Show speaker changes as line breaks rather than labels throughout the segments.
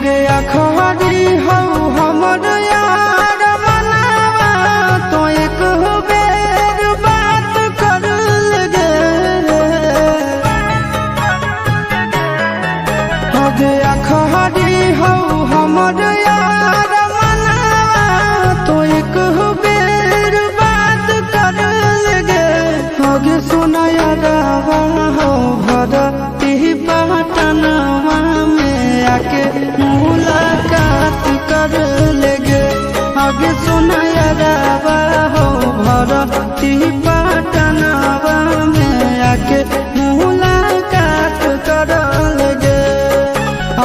गया खरी हो हमर यार मनावा तो एक बेर बात कर लगे। हो गया खरी हो हमर यार मनावा तो एक बेर बात कर लगे। हो गे सुना यारवा हो भरती पटनवा में आके मुलाकात कर लेगे। आगे सुना यारवा हो भरती पटनवा में आके मुलाकात कर लेगे।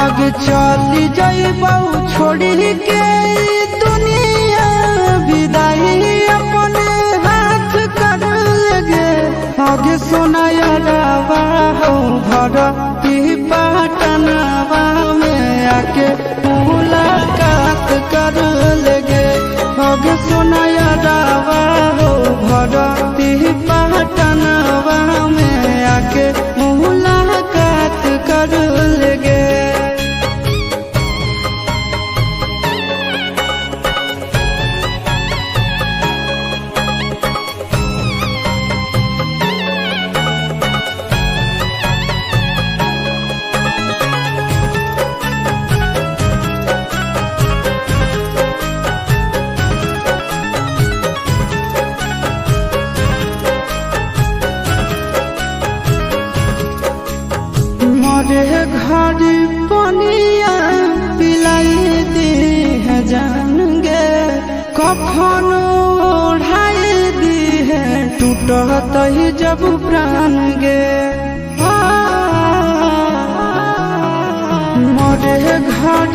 आगे चली जाइबौ छोड़ी के दुनिया विदाई अपने हाथ कर लेगे। आगे सुना यारवा हो भरती पटनवा में आके मुलाकात कर लेगे। आगे सुना यारवा हो भरती पटनवा में आके मुलाकात कर लेगे। मरे घर पनिया पिलाई दी है जान गे। कफन ओढ़ाई दी है टूटत ही जब प्राण गे। मरे घर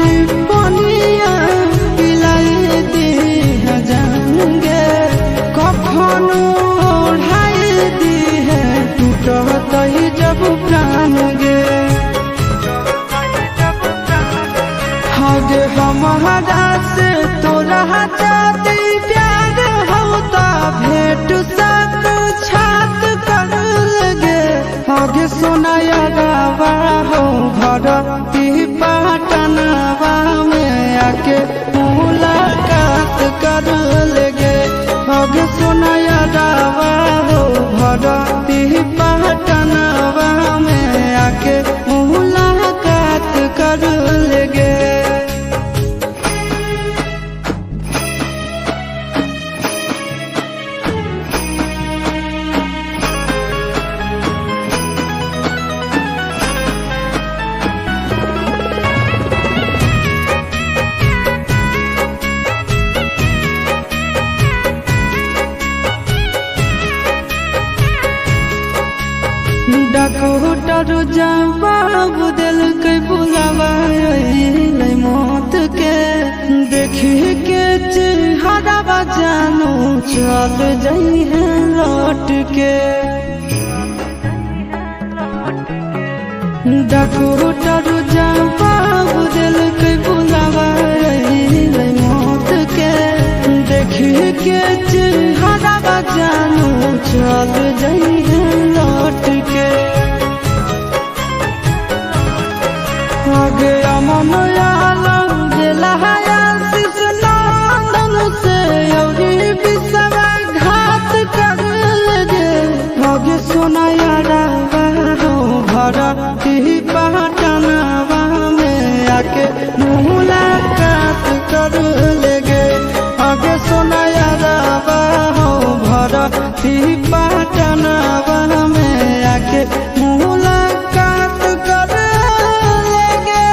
पनिया पिलाई दी है जान गे। कफन ओढ़ाई दी है टूटत ही जब प्राण गे। हगे हमारा से तोरा जाती प्यार होता भेंट साथ छात कर लगे। हगे सोना यारवा हो भरती पटनवा में आके मुलाकात कर लेगे। हगे सोना यारवा हो भरती पटनवा में आके मुलाकात कर लेगे। डॉक्टर जवाब दिल के बुलावा मौत के। देखी के चेहरा जानू चल जाई है लौट के। डॉक्टर जवाब दिल के बुलावा मौत के। देखी के चेहरा जानू चल जाई है लौट के। आगे अमन आलम जलाया शिश नंदन से योगी विश्वा घात कर लगे। आगे सोना यारवा हो भरती पटनवा में आके मुलाकात कर लेगे। आगे सोना यारवा हो भरती पटनवा में आके मुलाकात कर लेगे।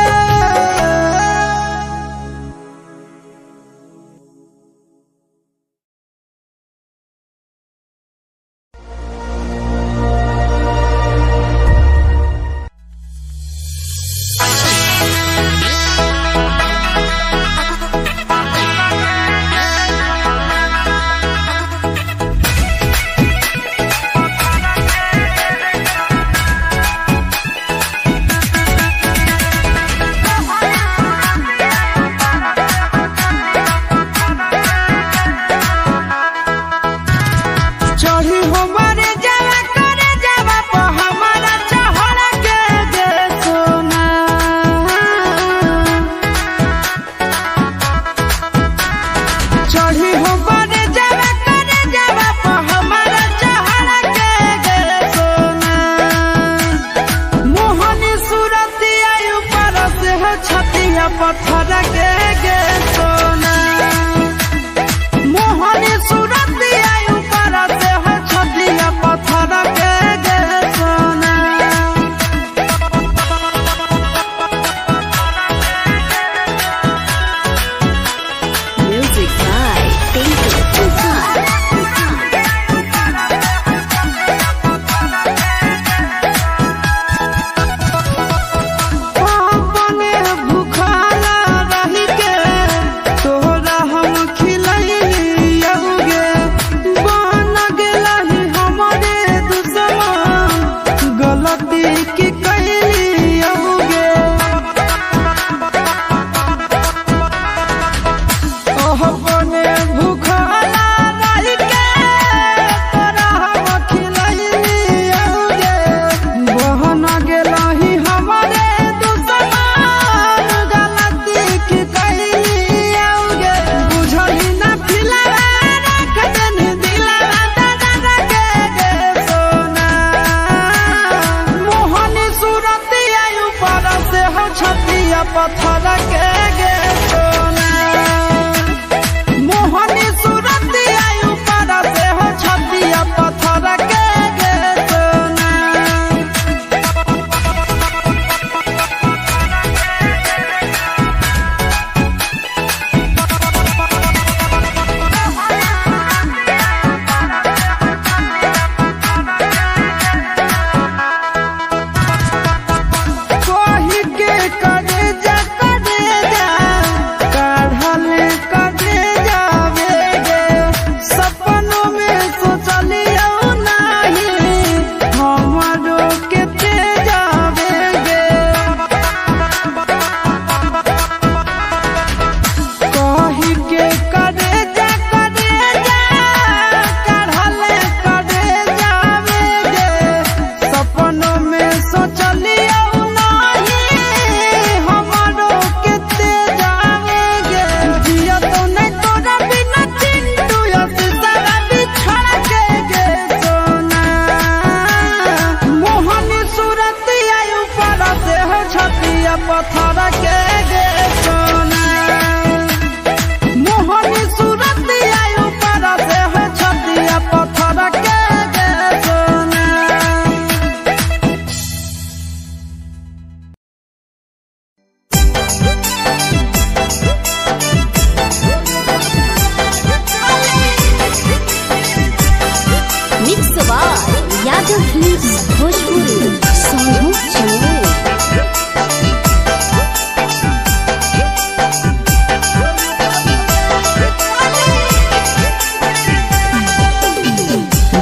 Raja Films Bhojpuri Sonu Channel।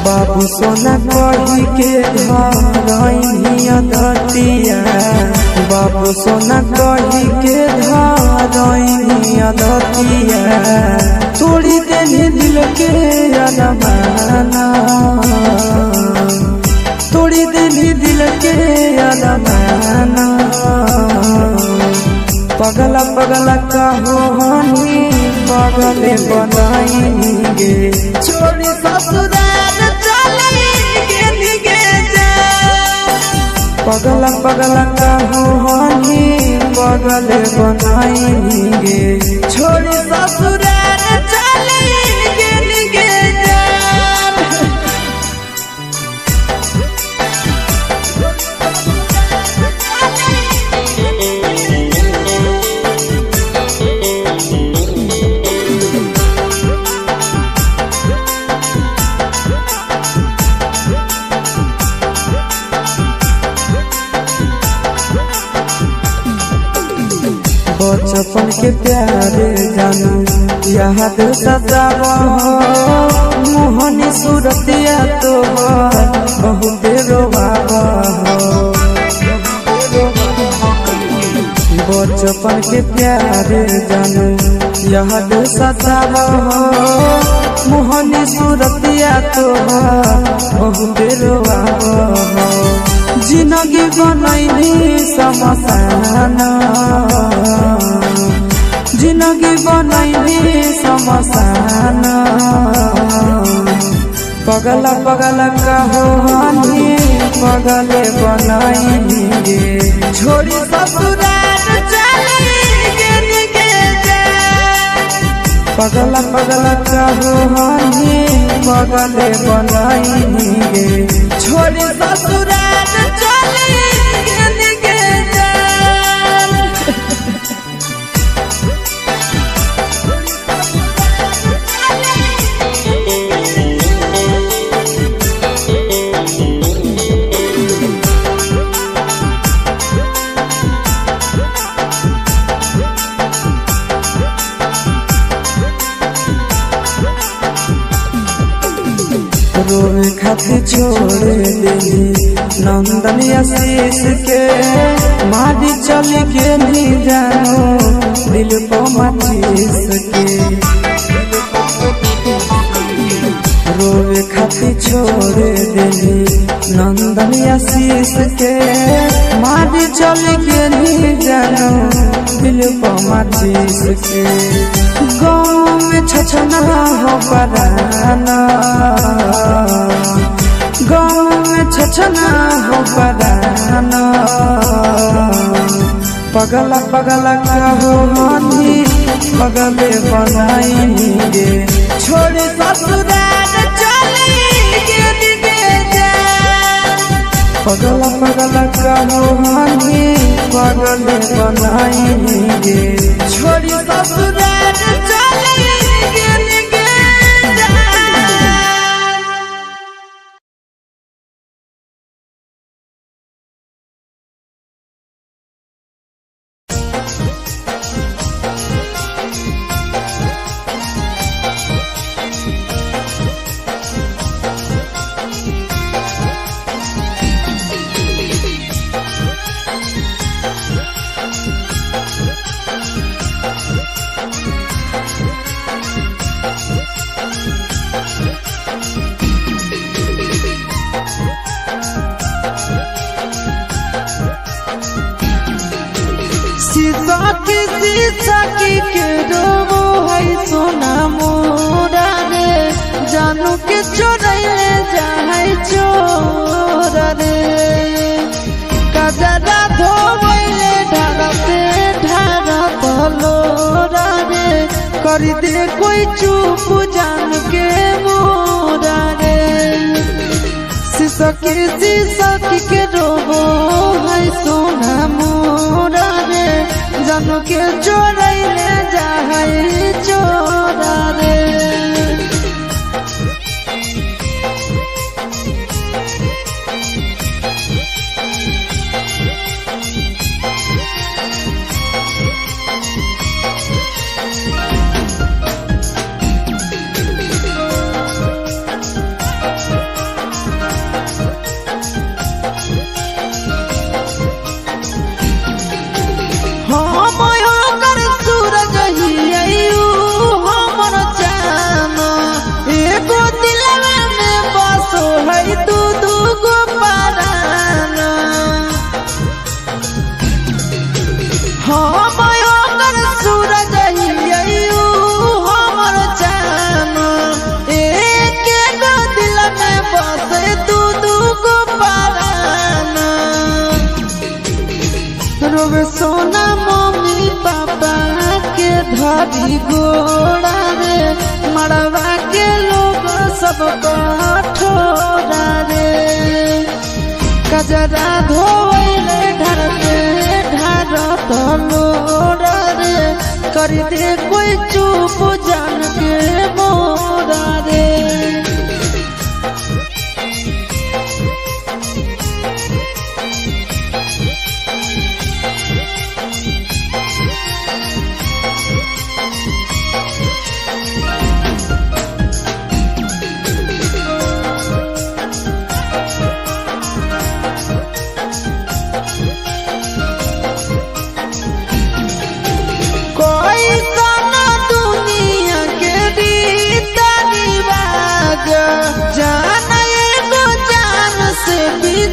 बाबू सोना कही के धरइया दतिया, बाबू सोना कही के धरइया दतिया, तोड़ी देनी दिल के अरमाना, तोड़ी देनी दिल के अरमाना। पगला पगला कहो हनी पगले बनाएंगे, छोड़ी ससुराल चलेंगे निगे जा। पगला पगला कहो हनी पगले बनाएंगे, छोड़ी ससुराल चलेंगे निगे जा। बचपन के प्यारे जानू याद सजावा हो, मोहनी सूरतिया तो बहुत रोवावा हो। बचपन के प्यारे जानू याद सजावा हो, मोहनी सूरतिया तो बहुत रोवावा हो। जिंदगी बनैनी समसाना, जिंदगी बनैनी समसाना। पगला पगला कहो हनी पगले बनाएंगे, छोड़ी ससुराल चलेंगे निगे जा। पगला पगला कहो हनी पगले बनाएंगे, छोड़ी ससुराल चलेंगे निगे जा। रोवे खातिर छोड़ देली नंदन आशीष के, मारी चल के नहीं जानो दिल को माचिस के। रोवे खातिर छोड़ देली नंदन आशीष के, मारी चल के नहीं जानो दिल को माचिस के। गाँव में छछना हो पराना, गाँव में छछना हो पराना। पगला पगला कहो हनी पगले बनाएंगे, छोड़ी ससुराल चलेंगे निगे जा। पगला पगला कहो हनी पगले बनाएंगे, छोड़ी ससुराल चलेंगे निगे जा। सखी के रोबो है सोना मोरा रे, जानू के चोरैले जाए चोर रे। कजरा धोबैले ढारते ढारत लोरा रे, करी दे कोई चुप जान के मोरा रे। सखी के रोबो है सोना मोरा रे, जानू के चोरैले जाए चोरा रे। धरी गोड़ा रे मड़वा के लोग सब कठोरा रे कजरा धोइले ढर के ढार तलोरा रे कर दे कोई चुप जान के मोरा रे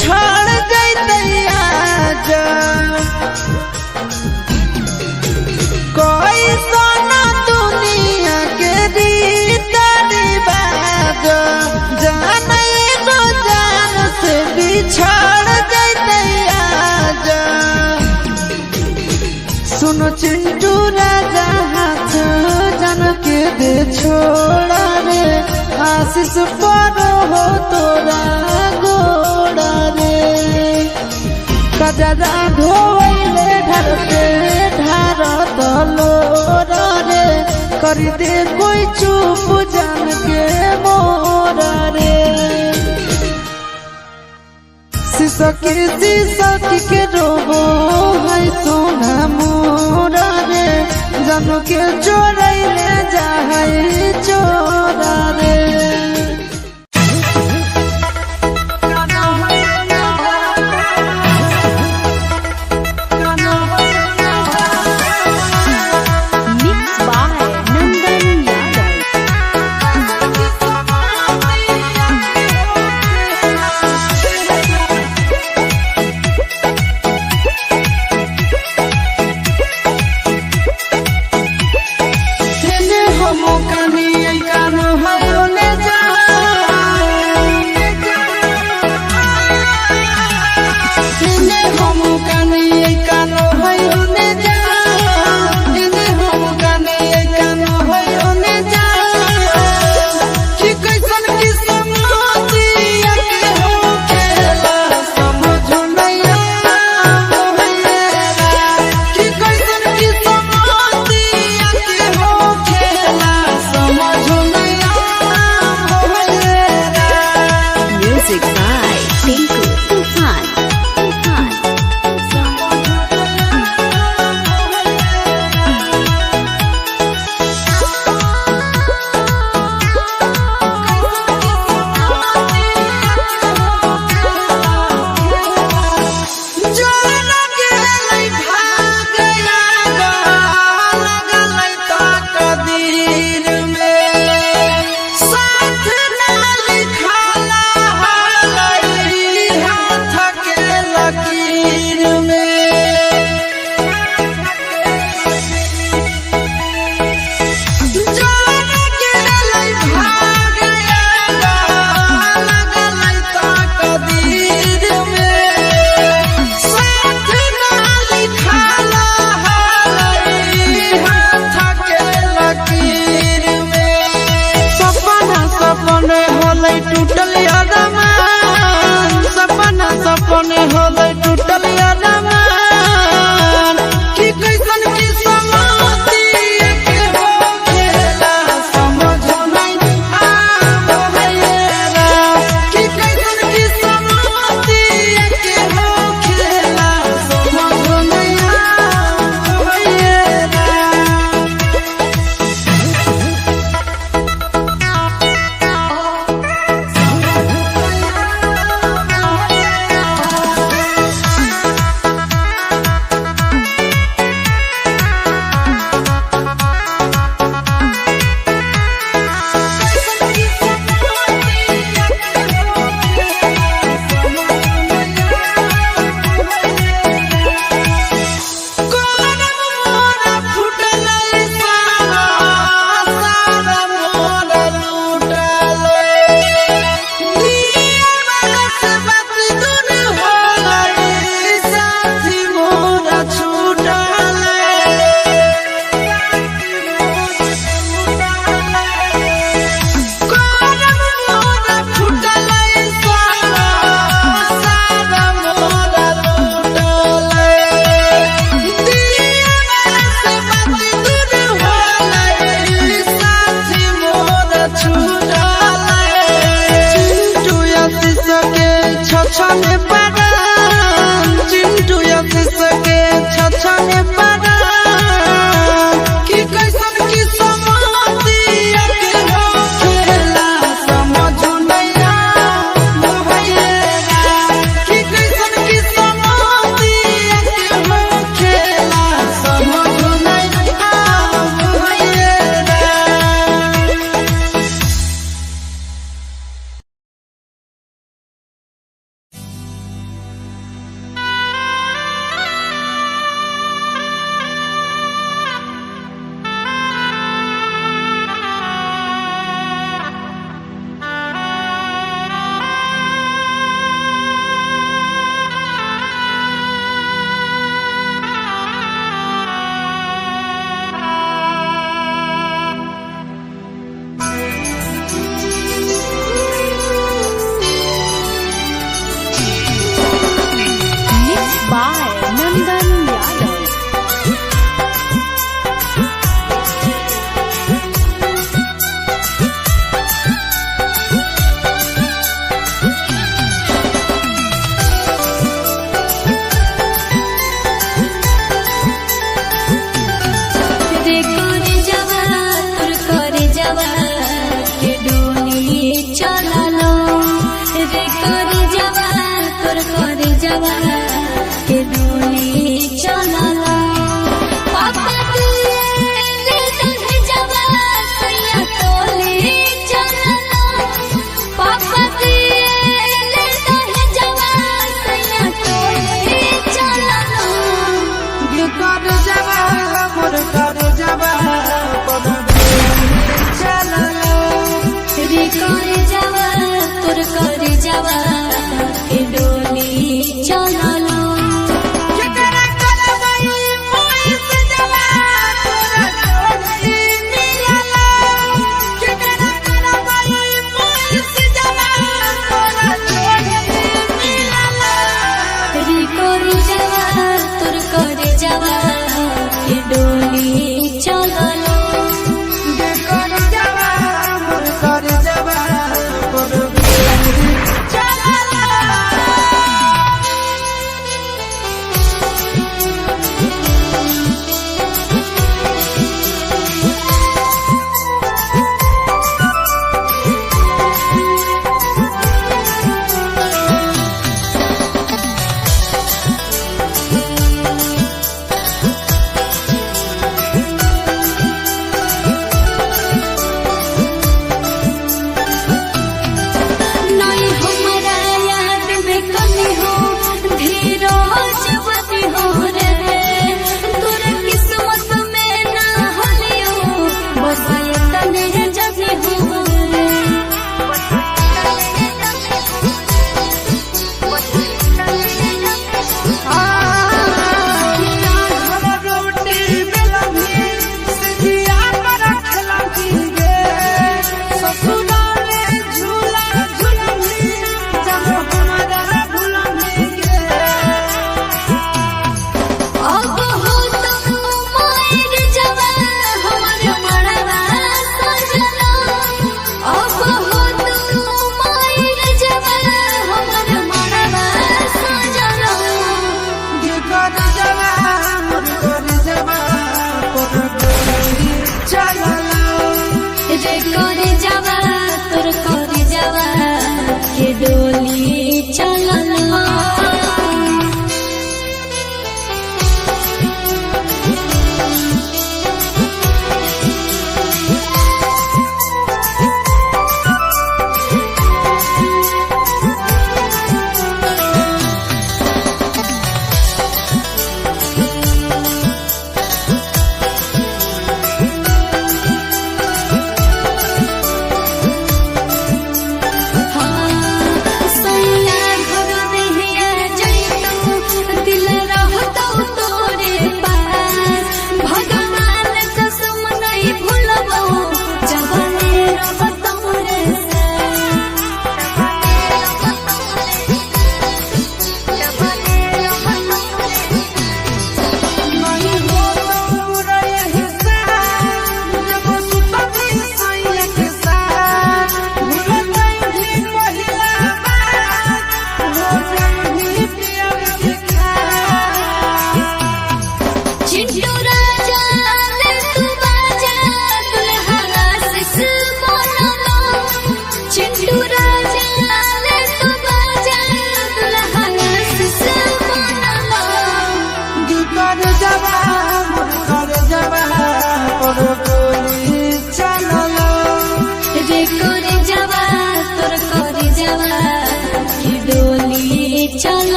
छड़ गई आज कोई सोना दुनिया के रीता रिवाज जान एगो जान से बिछड़ गई आज सुनो चिंटू राजा हाथ जान के दे छोड़ा रे आशीष पर हो तोरा गोड़ा कजरा धोइले ढर के ढार तलोरा रे कर दे कोई चुप जान के मोरा रे सिसकी के रोबो है सोना मोरा रे जानू के चोरैले जा है चोरा रे
Mo kani ay kano hayo le ja
छछने परान चिंटू यतिस के छछने परान कि कैसन की समाती के हो खेला समझ नैया मोहयेरा कि कैसन की समाती के हो खेला समझ नैया मोहयेरा।
Mixed by Nandan Yadav.
रे करे जावा तोर करे जावा के डोली चलालो रे करे जावा तोर करे जावा के डोली चलालो पापा दिए ले दे जावा सैया टोली चलालो पापा दिए ले दे जावा सैया टोली चलालो
कर जावा मोर कर जावा
रे करे जावा तोर करे जावा के डोली चलालो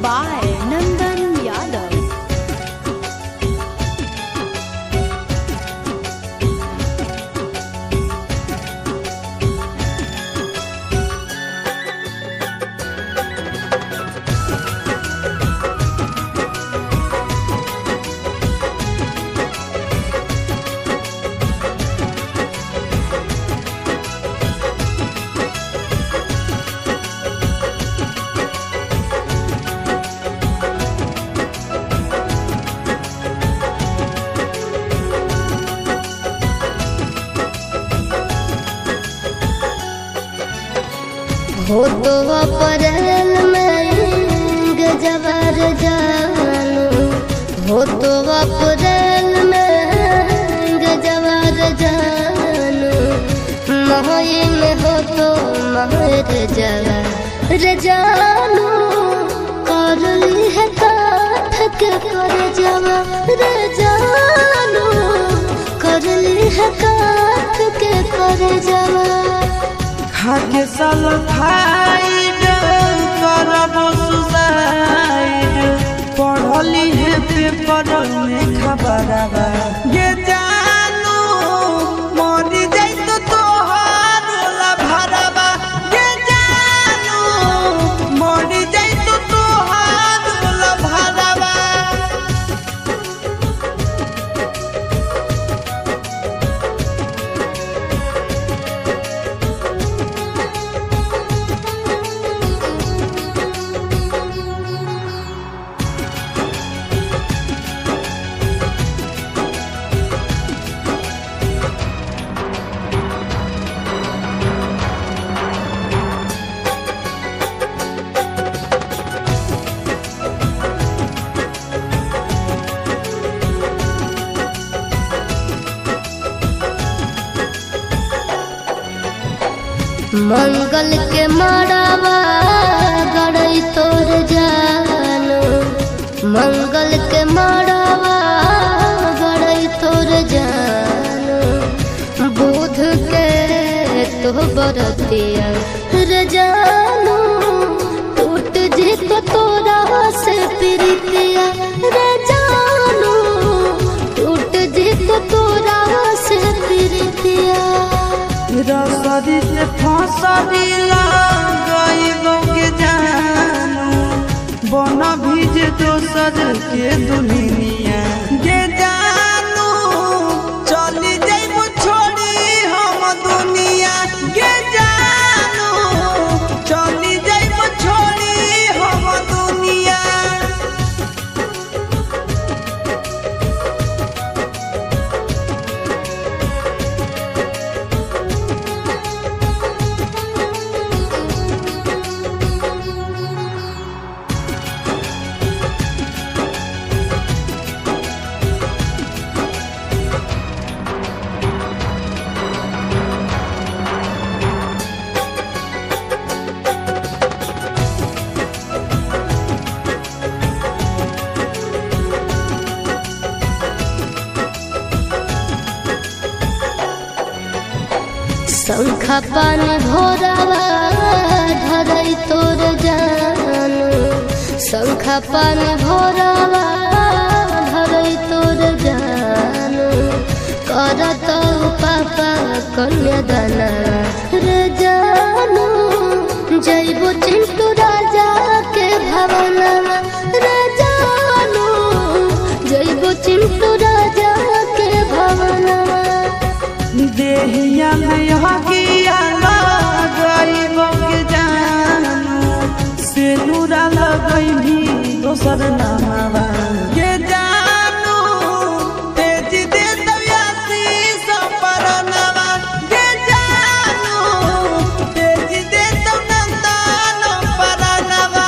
by Nandan Yadav.
हो तो अप्रैल में गजबर जानू, हो तो अप्रैल में गजबर जानू, मही में हो तो महर जवर जानू, कर ली है काठ के कर जवर जानू, कर ली है काठ के कर जवर।
खाके सल्फाइड करब सुसाइड, पढ़ली है पेपर में खबरवा ये जानू, मरी जाई तो तोहार भरवा ये जानू, मरी जाई तो तोहार भरवा।
मंगल के मड़ावा गड़ई तोर जानू, मंगल के मड़ावा गड़ई तोर जानू, बुध के तो बरतिया रे जानू, टूट जी तो तोरा से प्रीतिया रे जानू, टूट जी तो तोरा से प्रीतिया।
रसरी से फसरी लगाइबो के जानू, बन भीज दोसर के दुनिया के जानू, चली जाइबो छोड़ी हम दुनिया के जानू, चली जाइबो छोड़ी हम दुनिया।
शंखा पान भोरावा धरई तोर जानू, शंखा पान भोरावा धरई तोर जानू, करत पापा कन्यादाना रे जानू, जइबो चिंटू राजा के भवनवा रे जानू, जइबो चिंटू राजा के भवनवा।
देहिया में हकिया लगाइबो के जानू, सेनुरा लगई भी दोसर नामवा के जानू, तेज दे दयासी सपरनवा के जानू, तेज दे तो नंदन परनवा।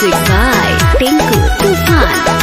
Music by Tinku Tufan.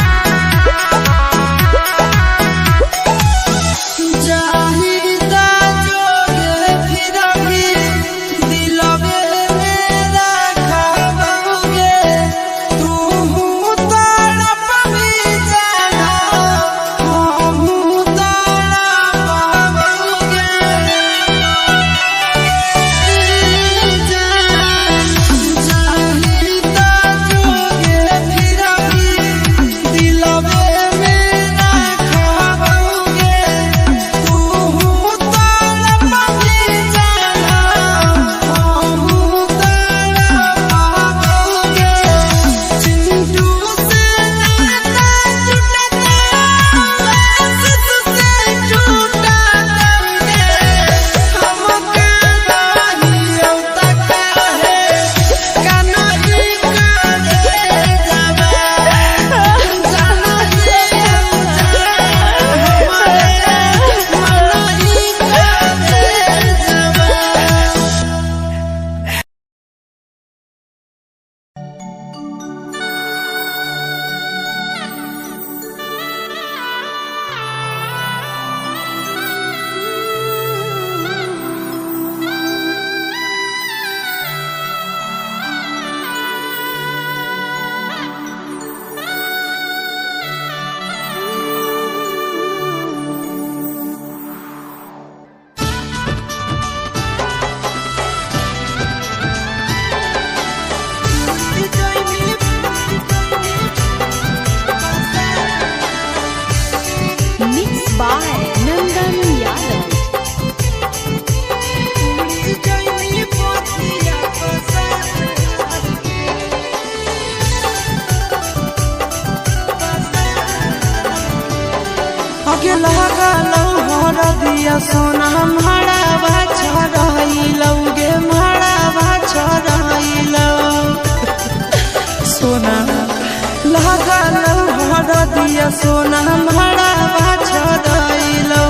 दिया सोना भाड़ा भाड़ा गे भाड़ा भाड़ा सोना लगा दिया सोना भाड़ा भाड़ा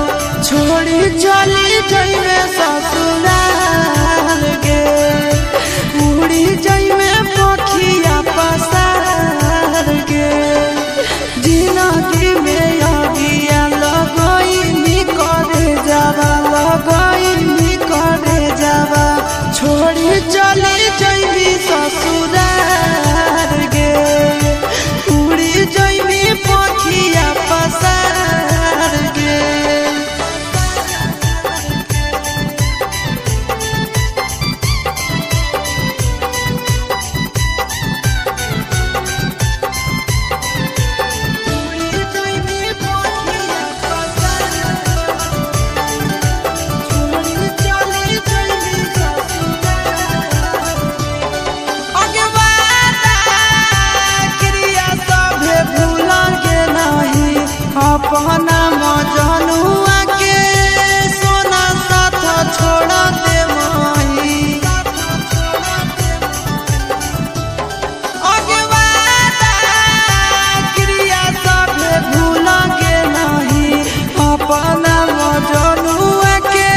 छोड़ी चली जइमे ससुराल गे उड़ी जइमे पखिया पसार गे जिंदगी में अगिया लगई करे जावा छोड़ी चली जइबी ससुरार गे उड़ी जइबी पखिया पसार गे अपना मजनुआ के सोना साथ छोड़ दे माही अगवादा क्रिया सब भूल के नहीं अपना मजनुआ के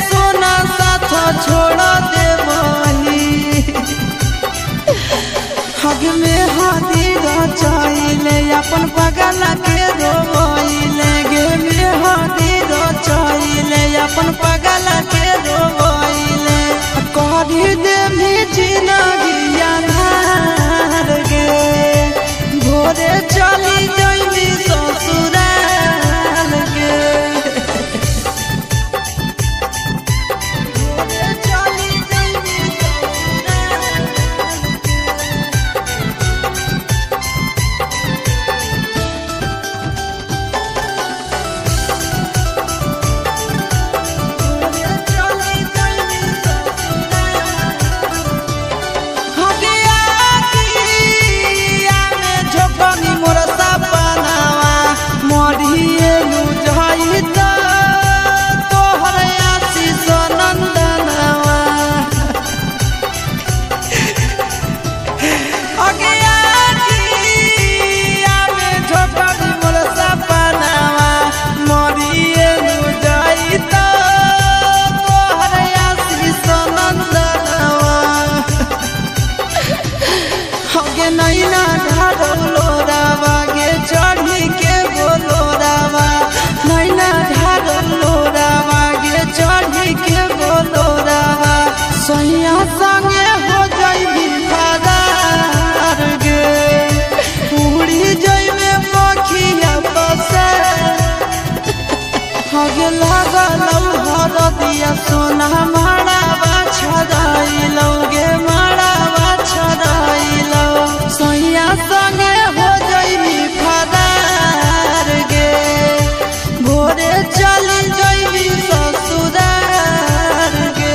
सोना साथ छोड़ दे माही हग में हाथी रचाइले अपन पगल के अपन पगल के रोइले करी देवी जिंदगी अन्हार गे भोरे चली जइबी ससुराल गे भोरे चली जइबी संगे हो जाइबी फरार गे उड़ी जाइबे पखिया बसे हगे लागल हरदिया सोना माड़ावा छड़ाइलो गे माड़ावा छड़ाइलो सैया संगे हो जाइबी फरार गे भोरे चली जाइबी ससुरार गे।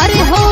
अरे हो